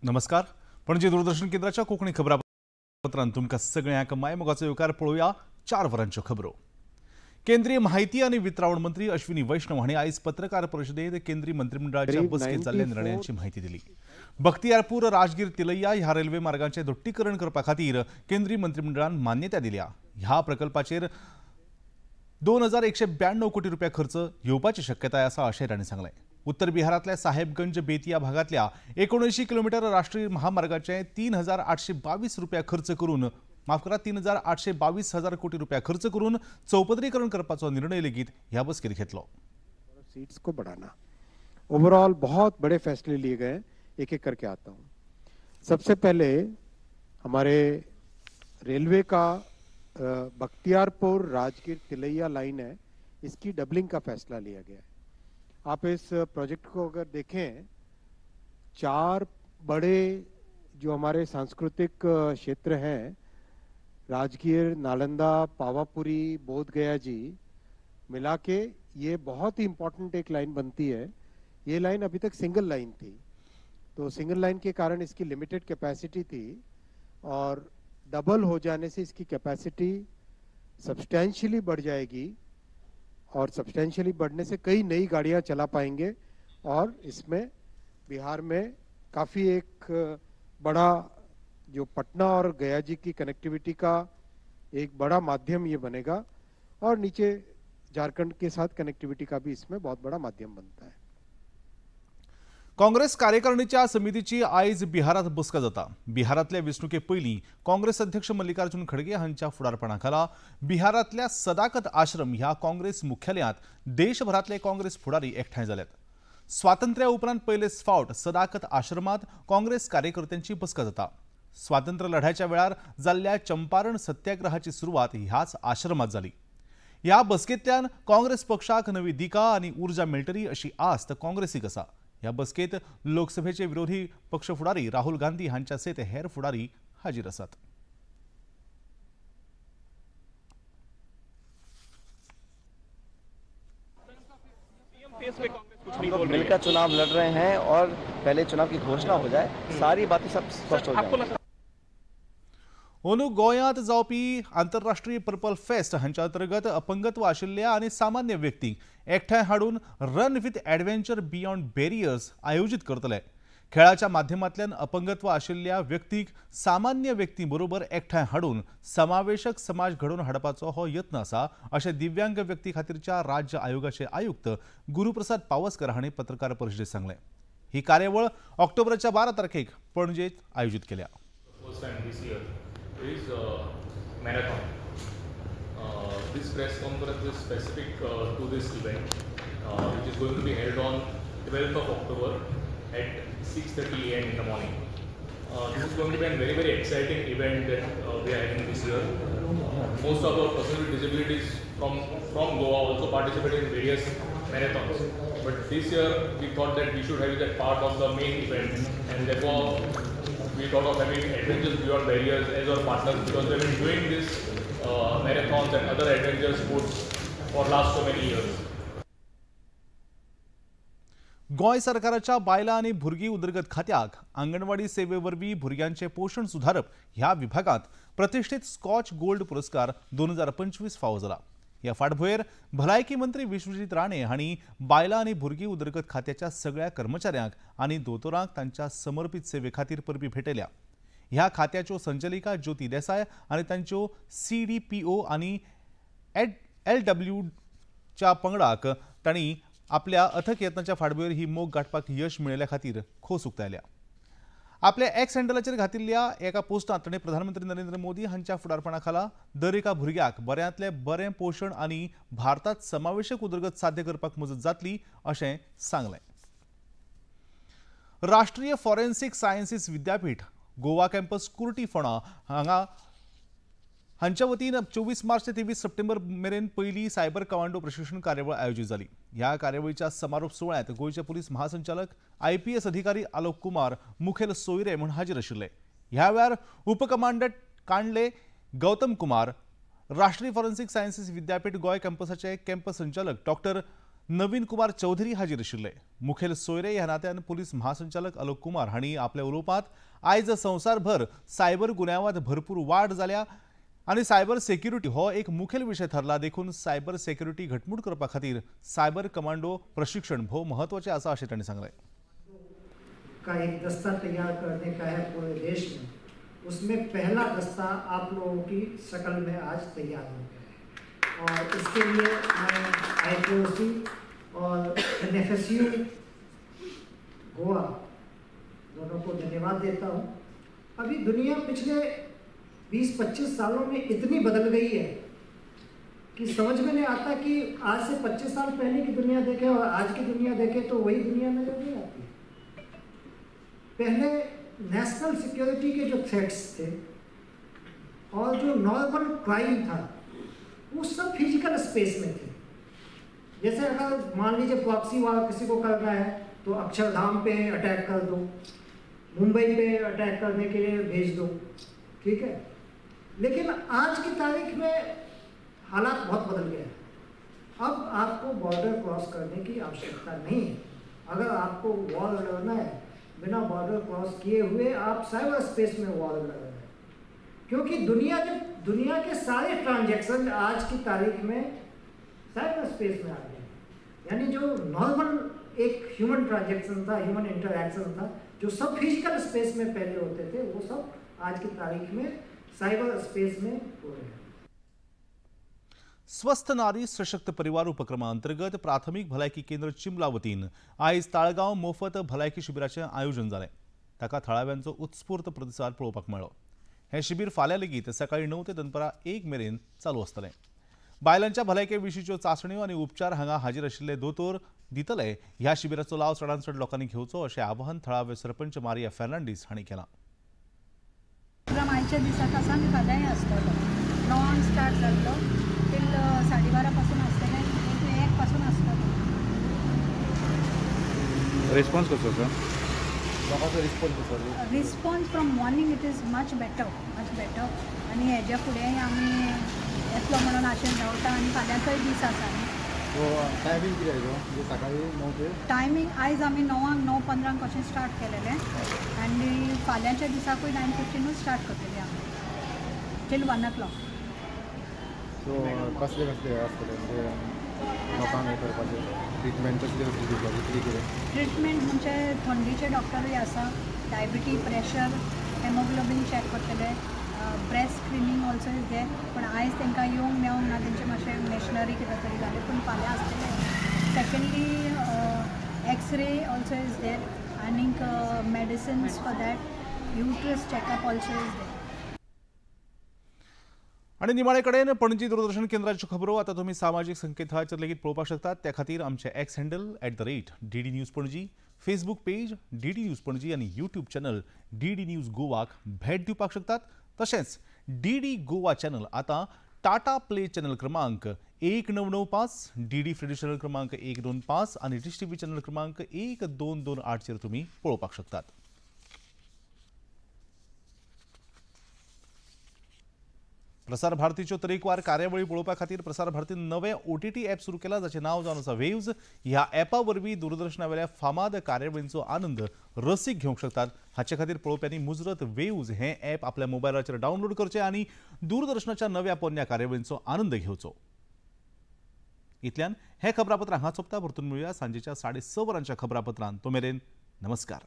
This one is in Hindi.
नमस्कार. पणजी दूरदर्शन केंद्राच्या कोकणी खबरापत्रांत तुमकां सगळ्यांक मायमोगाचो येवकार पळोवया 4 वरांच्यो खबरो. केंद्रीय माहिती आणि वितरावण मंत्री अश्विनी वैष्णव हांणी आयज पत्रकार परिशदेंत केंद्रीय मंत्रिमंडळाच्या बसकेंत जाल्ल्या निर्णयांची म्हायती दिली. बख्तियारपूर राजगीर तिलैया ह्या रेल्वे मार्गाचें दोट्टीकरण करपा खातीर केंद्रीय मंत्रिमंडळान मान्यताय दिल्या. ह्या प्रकल्पाचेर 2192 कोटी रुपया खर्च येवपाची शक्यताय आसा अशें तांणी सांगलें. उत्तर बिहारातल्या साहेबगंज बेतिया भागातल्या 79 किलोमीटर राष्ट्रीय महामार्गाचे 3822 रुपया खर्च करून 3822 कोटी रुपया खर्च करून चौपदरीकरण करपाचो निर्णय लेगीत ह्या बसकेत घेतलो. सीट्स को बढ़ाना ओवरऑल बहुत बड़े फैसले लिए गए. एक एक करके आता हूँ. सबसे पहले हमारे रेलवे का बख्तियारपुर राजगीर तिलैया लाइन है, इसकी डबलिंग का फैसला लिया गया है. आप इस प्रोजेक्ट को अगर देखें, 4 बड़े जो हमारे सांस्कृतिक क्षेत्र हैं, राजगीर, नालंदा, पावापुरी, बोध गया जी मिला के ये बहुत ही इम्पोर्टेंट एक लाइन बनती है. ये लाइन अभी तक सिंगल लाइन थी, तो सिंगल लाइन के कारण इसकी लिमिटेड कैपेसिटी थी और डबल हो जाने से इसकी कैपेसिटी सब्सटेंशियली बढ़ जाएगी और सब्सटेंशियली बढ़ने से कई नई गाड़ियां चला पाएंगे और इसमें बिहार में काफ़ी एक बड़ा जो पटना और गया जी की कनेक्टिविटी का एक बड़ा माध्यम ये बनेगा और नीचे झारखंड के साथ कनेक्टिविटी का भी इसमें बहुत बड़ा माध्यम बनता है. काँग्रेस कार्यकारिणीच्या समितीची आयज बिहारात बसका जाता. बिहारातल्या वेंचणुके पयलीं काँग्रेस अध्यक्ष मल्लिकार्जुन खडगे हांच्या फुडारपणाखाला बिहारातल्या सदाकत आश्रम ह्या काँग्रेस मुख्यालयांत देशभरातले काँग्रेस फुडारी एकठांय जाल्यात. स्वातंत्र्या उपरांत पयलेच फावट सदाकत आश्रमात काँग्रेस कार्यकर्त्यांची बसका जाता. स्वातंत्र्य लढ्याच्या वेळार जाल्ल्या चंपारण सत्याग्रहाची सुरवात ह्याच आश्रमात जाली. ह्या बसकेंतल्यान काँग्रेस पक्षाक नवी दिका आनी उर्जा मेळटली अशी आस्त काँग्रेसीक आसा. ह्या बसकेत लोकसभेचे विरोधी पक्ष फुडारी राहुल गांधी हांच्या सयत हेर फुडारी हाजीर आसात. हम लोग मिलकर चुनाव लड़ रहे हैं और पहले चुनाव की घोषणा हो जाए, सारी बातें सब स्पष्ट हो जाएंगी. अंदू गोंयांत जावपी आंतरराष्ट्रीय पर्पल फेस्ट हांच्या अंतर्गत अपंगत्व आशिल्ल्या आनी सामान्य व्यक्तींक एकठांय हाडून run with adventure beyond barriers आयोजीत करतले. खेळाच्या माध्यमांतल्यान अपंगत्व आशिल्ल्या व्यक्तीक सामान्य व्यक्तीं बरोबर एकठांय हाडून समावेशक समाज घडोवन हाडपाचो हो यत्न आसा अशें दिव्यांग व्यक्ती खातीरच्या राज्य आयोगाचे आयुक्त गुरुप्रसाद पावसकर हांणी पत्रकार परिशदेंत सांगलें. ही कार्यावळ ऑक्टोबराच्या 12 तारखेक पणजेंत आयोजीत केल्या. is marathon. This press conference is specific to this event, which is going to be held on 12th of October at 6:30 a.m. in the morning. This is going to be a very exciting event that we are having this year. Most of our persons with disabilities from Goa also participate in various marathons. But this year we thought that we should have it as part of the main event, and therefore we thought of having Adventures Beyond Barriers as our partners, because we have been doing this marathons and other adventure sports for last so many years. Goa सरकाराच्या बायलां आनी भुरगीं उदरगत खात्याक आंगणवाडी सेवेवरवीं भुरग्यांचें पोषण सुधारप ह्या विभागांत प्रतिश्ठीत स्कॉच गोल्ड पुरस्कार 2025 फावो जाला. ह्या फाटभुंयेर भलायकी मंत्री विश्वजीत राणे हांणी बायलां आनी भुरगीं उदरगत खात्याच्या सगळ्या कर्मचाऱ्यांक आनी दोतोरांक तांच्या समर्पीत सेवे खातीर परबीं भेटयल्या. ह्या खात्याच्यो संचालिका ज्योती देसाय आनी तांच्यो CDPO आनी LW पंगडाक तांणी आपल्या अथक यत्नाच्या फाटभुंयेर ही मोख गाठपाक यश मेळयल्या खातीर खोस उक्तायल्या. आपल्या एक्स हँडलाचेर घातिल्ल्या एका पोस्टांत ताणें प्रधानमंत्री नरेंद्र मोदी हांच्या फुडारपणाखाला दर एका भुरग्याक बऱ्यांतलें बरें पोशण आनी भारतांत समावेशक उदरगत साध्य करपाक मजत जातली अशें सांगलें. राष्ट्रीय फॉरेन्सिक सायन्सीस विद्यापीठ गोवा कॅम्पस कुर्टी फोंडा हांच्या वतीन 24 मार्च ते 23 सप्टेंबर मेरेन पयली सायबर कमांडो प्रशिक्षण कार्यावळ आयोजीत जाली. ह्या कार्यावळीच्या समारोप सुवाळ्यात गोंयचे पुलीस महासंचालक IPS अधिकारी आलोक कुमार मुखेल सोयरे म्हूण हाजीर आशिल्ले. ह्या वेळार उपकमांडंट कांडले गौतम कुमार, राष्ट्रीय फॉरेन्सिक सायन्सीस विद्यापीठ गोंय कॅम्पसाचे कॅम्पस संचालक डॉ नवीन कुमार चौधरी हाजीर आशिल्ले। मुखेल सोयरे ह्या नात्यान पुलीस महासंचालक आलोक कुमार हांणी आपल्या उलोवपांत आयज संवसारभर सायबर गुन्यांवांत भरपूर वाड जाल्या आनी सायबर सेक्युरिटी हो एक मुखेल विषय ठरला। देखून सायबर सेक्युरिटी घटमूट करपा खातीर सायबर कमांडो प्रशिक्षण भोव महत्वाचें आसा अशें तांणी सांगलें। का एक दस्ता तैयार करने का है पूरे देश में, उसमें पहला दस्ता आप लोगों की शक्ल में आज तैयार हो गया है और इसके लिए मैं IPOC और NFSU गोवा दोनों को धन्यवाद देता हूँ। अभी दुनिया पिछले 20-25 सालों में इतनी बदल गई है कि समझ में नहीं आता कि आज से 25 साल पहले की दुनिया देखें और आज की दुनिया देखें तो वही दुनिया नजर नहीं आती। पहले नेशनल सिक्योरिटी के जो थ्रेट्स थे और जो नॉर्मल क्राइम था वो सब फिजिकल स्पेस में थे। जैसे अगर मान लीजिए प्रॉक्सी वार किसी को करना है तो अक्षरधाम पे अटैक कर दो, मुंबई पे अटैक करने के लिए भेज दो, ठीक है। लेकिन आज की तारीख में हालात बहुत बदल गए हैं। अब आपको बॉर्डर क्रॉस करने की आवश्यकता नहीं है। अगर आपको वॉर लड़ना है बिना बॉर्डर क्रॉस किए हुए आप साइबर स्पेस में वॉर लड़ रहे हैं, क्योंकि दुनिया के सारे ट्रांजैक्शन आज की तारीख में साइबर स्पेस में आ गए हैं। यानी जो नॉर्मल एक ह्यूमन ट्रांजैक्शन था, ह्यूमन इंटरैक्शन था, जो सब फिजिकल स्पेस में पहले होते थे, वो सब आज की तारीख में साइबर स्पेस में हो रहे हैं। स्वस्थ नारी सशक्त परिवार उपक्रमा अंतर्गत प्राथमिक भलायकी केंद्र चिंबला वतीन आयज ताळगांव मोफत भलायकी शिबिराचें आयोजन जालें। ताका थळाव्यांचो उत्स्फूर्त प्रतिसाद पळोवपाक मेळ्ळो। हें शिबीर फाल्यां लेगीत सकाळीं 9 ते दनपारां 1 मेरेन चालू आसतलें। बायलांच्या भलायके विशींच्यो चांचण्यो आनी उपचार हांगा हाजीर आशिल्ले दोतोर दितले। ह्या शिबिराचो लाव चडांत चड लोकांनी घेवचो अशें आवाहन थळावे सरपंच मारिया फेर्नांडीस हांणी केलां। आयच्या दिसाक आसा आनी फाल्यांय आसतलो। 9 स्टार्ट जातलो टील 12:30 पासून आसतलें, 1 पासून आसतलो। रिस्पॉन्स कसो sir? Response from morning it is much better आनी हेज्या फुडेंय आमी येतलो म्हणून आशेन रावता आनी फाल्यांचोय दीस आसा न्ही। टायमींग कितें म्हणजे सकाळी 9 ते टायमींग आयज आमी 9:15 कशें स्टार्ट केलेलें आनी फाल्यांच्या दिसाकूय 9:15 स्टार्ट करतलीं आमी टील 1 o'clock। सो कसले आसतले म्हणजे लोकांक हें करपाचें ट्रिटमेंट कसली दिवपाची कितें? ट्रिटमेंट म्हणजे थंडीचे डॉक्टरूय आसा, डायबिटी, प्रेशर, हेमोग्लोबीन चॅक करतले, ब्रेस्ट स्क्रीनिंग ऑल्सो इज देर। पण आयज तांकां येवंक मेळोंक ना, तेंचें मातशें मॅशिनरी कितें तरी जालें, पूण फाल्यां आसतलें। Secondly x-ray also is there आनीक medicines for that, uterus checkup also is there. आणि निमाणे कडेन पणजी दूरदर्शन केंद्राच्यो खबरो आता तुम्ही सामाजीक संकेतथळाचेर लेगीत पळोवपाक शकतात। त्या खातीर आमचे x handle @DD news Panaji, Facebook page DD news Panaji आनी यूट्यूब चॅनल DD न्यूज गोवाक भेट दिवपाक शकतात। तशेंच DD गोवा चॅनल आता टाटा प्ले चॅनल क्रमांक 1995, DD फ्री चॅनल क्रमांक 125 आनी डिश TV चॅनल क्रमांक 1228 चेर तुम्ही पळोवपाक शकतात। प्रसार भारतीच्यो तरेकवार कार्यावळी पळोवपा खातीर प्रसार भारतीन नवें OTT ॲप सुरू केला, जाचें नांव जावन आसा वेव्ज। ह्या ॲपा वरवीं दूरदर्शनावेल्या फामाद कार्यावळींचो आनंद रसीक घेवंक शकतात। हाचे खातीर पळोवप्यांनी मुजरत वेव्ज हें ॲप आपल्या मोबायलाचेर डावनलोड करचें आनी दूरदर्शनाच्या नव्या पोरन्या कार्यावळींचो आनंद घेवचो। इतल्यान हें खबरापत्र हांगा सोंपता। परतून मेळुया सांजेच्या 6:30 वरांच्या खबरापत्रांत। तो मेरेन नमस्कार।